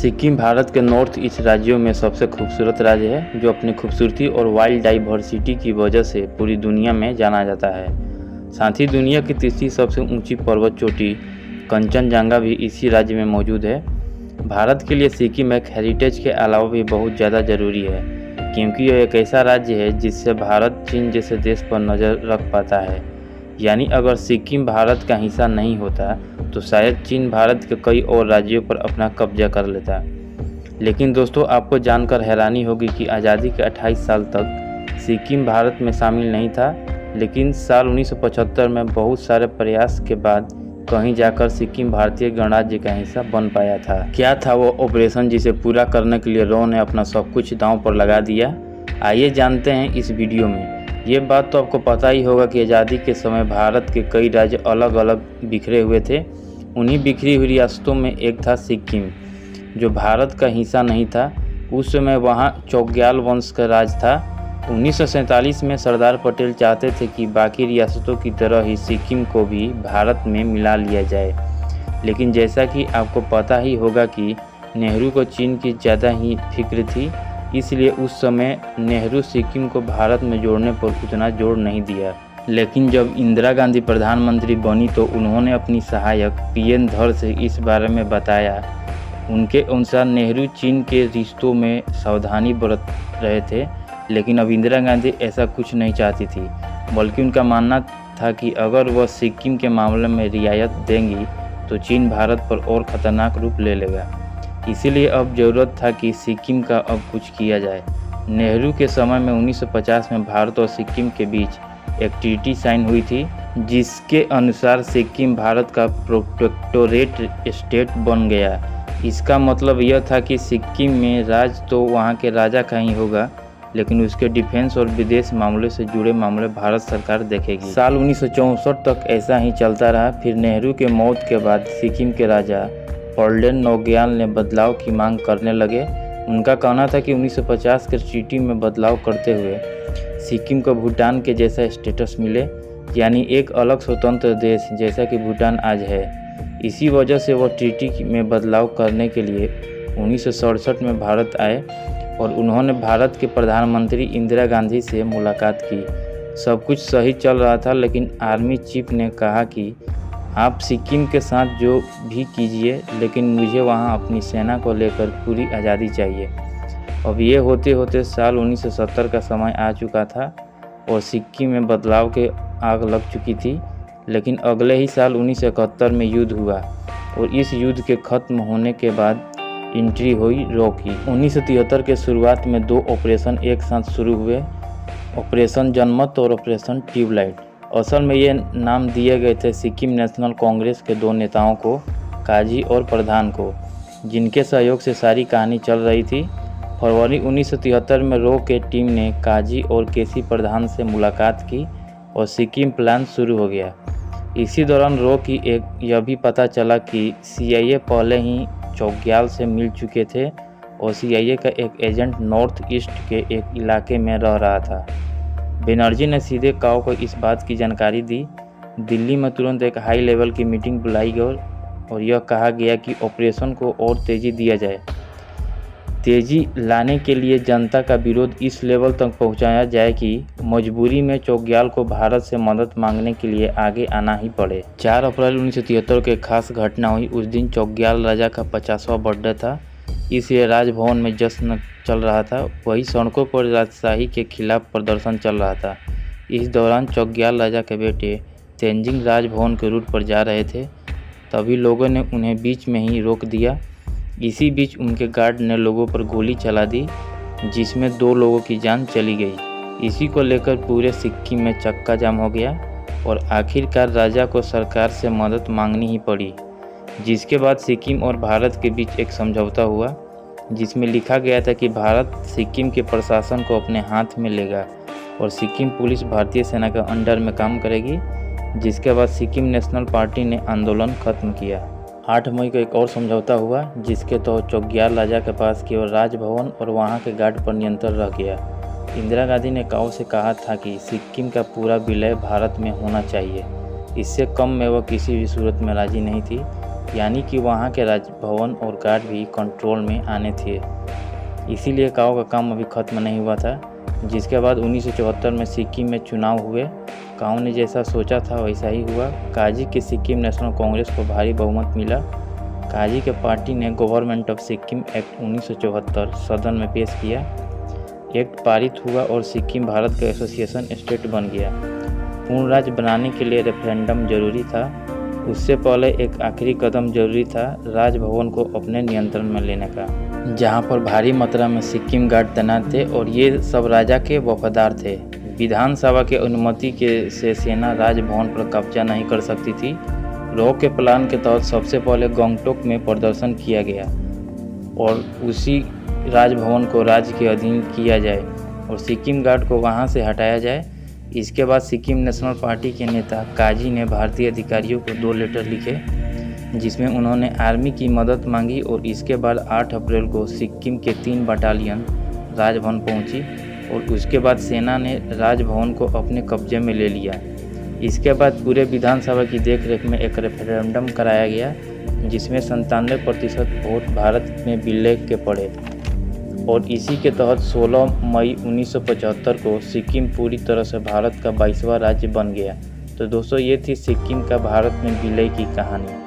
सिक्किम भारत के north east राज्यों में सबसे खूबसूरत राज्य है, जो अपनी खूबसूरती और वाइल्ड डाइवर्सिटी की वजह से पूरी दुनिया में जाना जाता है। साथ ही दुनिया की तीसरी सबसे ऊंची पर्वत चोटी कंचनजंगा भी इसी राज्य में मौजूद है। भारत के लिए सिक्किम एक हेरिटेज के अलावा भी बहुत ज़्यादा ज़रूरी है, क्योंकि यह एक ऐसा राज्य है जिससे भारत चीन जैसे देश पर नज़र रख पाता है। यानी अगर सिक्किम भारत का हिस्सा नहीं होता तो शायद चीन भारत के कई और राज्यों पर अपना कब्जा कर लेता। लेकिन दोस्तों, आपको जानकर हैरानी होगी कि आज़ादी के 28 साल तक सिक्किम भारत में शामिल नहीं था, लेकिन साल 1975 में बहुत सारे प्रयास के बाद कहीं जाकर सिक्किम भारतीय गणराज्य का हिस्सा बन पाया था। क्या था वो ऑपरेशन जिसे पूरा करने के लिए रॉ ने अपना सब कुछ दांव पर लगा दिया? आइए जानते हैं इस वीडियो में। ये बात तो आपको पता ही होगा कि आज़ादी के समय भारत के कई राज्य अलग अलग बिखरे हुए थे। उन्हीं बिखरी हुई रियासतों में एक था सिक्किम, जो भारत का हिस्सा नहीं था। उस समय वहाँ चौग्याल वंश का राज था। 1947 में सरदार पटेल चाहते थे कि बाकी रियासतों की तरह ही सिक्किम को भी भारत में मिला लिया जाए, लेकिन जैसा कि आपको पता ही होगा कि नेहरू को चीन की ज़्यादा ही फिक्र थी, इसलिए उस समय नेहरू सिक्किम को भारत में जोड़ने पर उतना जोर नहीं दिया। लेकिन जब इंदिरा गांधी प्रधानमंत्री बनी तो उन्होंने अपनी सहायक पीएन धर से इस बारे में बताया। उनके अनुसार नेहरू चीन के रिश्तों में सावधानी बरत रहे थे, लेकिन अब इंदिरा गांधी ऐसा कुछ नहीं चाहती थी, बल्कि उनका मानना था कि अगर वह सिक्किम के मामले में रियायत देंगी तो चीन भारत पर और ख़तरनाक रूप ले लेगा। इसीलिए अब ज़रूरत था कि सिक्किम का अब कुछ किया जाए। नेहरू के समय में 1950 में भारत और सिक्किम के बीच एक ट्रीटी साइन हुई थी, जिसके अनुसार सिक्किम भारत का प्रोटेक्टोरेट स्टेट बन गया। इसका मतलब यह था कि सिक्किम में राज तो वहाँ के राजा का ही होगा, लेकिन उसके डिफेंस और विदेश मामलों से जुड़े मामले भारत सरकार देखेगी। साल 1964 तक ऐसा ही चलता रहा। फिर नेहरू के मौत के बाद सिक्किम के राजा पर्लेन नौग्याल ने बदलाव की मांग करने लगे। उनका कहना था कि 1950 के ट्रीटी में बदलाव करते हुए सिक्किम को भूटान के जैसा स्टेटस मिले, यानी एक अलग स्वतंत्र देश जैसा कि भूटान आज है। इसी वजह से वो ट्रीटी में बदलाव करने के लिए 1967 में भारत आए और उन्होंने भारत के प्रधानमंत्री इंदिरा गांधी से मुलाकात की। सब कुछ सही चल रहा था, लेकिन आर्मी चीफ ने कहा कि आप सिक्किम के साथ जो भी कीजिए, लेकिन मुझे वहां अपनी सेना को लेकर पूरी आज़ादी चाहिए। अब ये होते होते साल 1970 का समय आ चुका था और सिक्किम में बदलाव के आग लग चुकी थी। लेकिन अगले ही साल 1971 में युद्ध हुआ और इस युद्ध के ख़त्म होने के बाद एंट्री हुई रॉ की। 1973 के शुरुआत में दो ऑपरेशन एक साथ शुरू हुए, ऑपरेशन जनमत और ऑपरेशन ट्यूबलाइट। असल में ये नाम दिए गए थे सिक्किम नेशनल कांग्रेस के दो नेताओं को, काजी और प्रधान को, जिनके सहयोग से सारी कहानी चल रही थी। फरवरी 1973 में रॉ के टीम ने काजी और केसी प्रधान से मुलाकात की और सिक्किम प्लान शुरू हो गया। इसी दौरान रॉ की एक यह भी पता चला कि CIA पहले ही चौग्याल से मिल चुके थे और CIA का एक एजेंट नॉर्थ ईस्ट के एक इलाके में रह रहा था। बनर्जी ने सीधे काओ को इस बात की जानकारी दी। दिल्ली में तुरंत एक हाई लेवल की मीटिंग बुलाई गई और यह कहा गया कि ऑपरेशन को और तेज़ी दिया जाए। तेज़ी लाने के लिए जनता का विरोध इस लेवल तक पहुंचाया जाए कि मजबूरी में चौग्याल को भारत से मदद मांगने के लिए आगे आना ही पड़े। 4 अप्रैल 1973 के खास घटना हुई। उस दिन चौग्याल राजा का 50वां बर्थडे था, इसलिए राजभवन में जश्न चल रहा था। वही सड़कों पर राजशाही के खिलाफ प्रदर्शन चल रहा था। इस दौरान चौग्याल राजा के बेटे तेंजिंग राजभवन के रूट पर जा रहे थे। तभी लोगों ने उन्हें बीच में ही रोक दिया। इसी बीच उनके गार्ड ने लोगों पर गोली चला दी, जिसमें 2 लोगों की जान चली गई। इसी को लेकर पूरे सिक्किम में चक्का जाम हो गया और आखिरकार राजा को सरकार से मदद मांगनी ही पड़ी, जिसके बाद सिक्किम और भारत के बीच एक समझौता हुआ, जिसमें लिखा गया था कि भारत सिक्किम के प्रशासन को अपने हाथ में लेगा और सिक्किम पुलिस भारतीय सेना के अंडर में काम करेगी। जिसके बाद सिक्किम नेशनल पार्टी ने आंदोलन खत्म किया। 8 मई को एक और समझौता हुआ, जिसके तहत चौग्याल राजा के पास केवल राजभवन और वहां के गार्ड पर नियंत्रण रह गया। इंदिरा गांधी ने काओ से कहा था कि सिक्किम का पूरा विलय भारत में होना चाहिए। इससे कम में वह किसी भी सूरत में राजी नहीं थी। यानी कि वहाँ के राजभवन और गार्ड भी कंट्रोल में आने थे। इसीलिए काओ का काम अभी खत्म नहीं हुआ था। जिसके बाद 1974 में सिक्किम में चुनाव हुए। काओ ने जैसा सोचा था वैसा ही हुआ। काजी के सिक्किम नेशनल कांग्रेस को भारी बहुमत मिला। काजी के पार्टी ने गवर्नमेंट ऑफ सिक्किम एक्ट 1974 सदन में पेश किया। एक्ट पारित हुआ और सिक्किम भारत का एसोसिएशन स्टेट बन गया। पूर्ण राज्य बनाने के लिए रेफरेंडम जरूरी था। उससे पहले एक आखिरी कदम जरूरी था, राजभवन को अपने नियंत्रण में लेने का, जहां पर भारी मात्रा में सिक्किम गार्ड तैनात थे और ये सब राजा के वफादार थे। विधानसभा के अनुमति से सेना राजभवन पर कब्जा नहीं कर सकती थी। रॉ के प्लान के तहत सबसे पहले गंगटोक में प्रदर्शन किया गया और उसी राजभवन को राज्य के अधीन किया जाए और सिक्किम गार्ड को वहां से हटाया जाए। इसके बाद सिक्किम नेशनल पार्टी के नेता काजी ने भारतीय अधिकारियों को 2 लेटर लिखे जिसमें उन्होंने आर्मी की मदद मांगी और इसके बाद 8 अप्रैल को सिक्किम के 3 बटालियन राजभवन पहुंची और उसके बाद सेना ने राजभवन को अपने कब्जे में ले लिया। इसके बाद पूरे विधानसभा की देखरेख में एक रेफरेंडम कराया गया जिसमें 97% वोट भारत में विलय के पड़े और इसी के तहत 16 मई 1975 को सिक्किम पूरी तरह से भारत का 22वां राज्य बन गया। तो दोस्तों, ये थी सिक्किम का भारत में विलय की कहानी।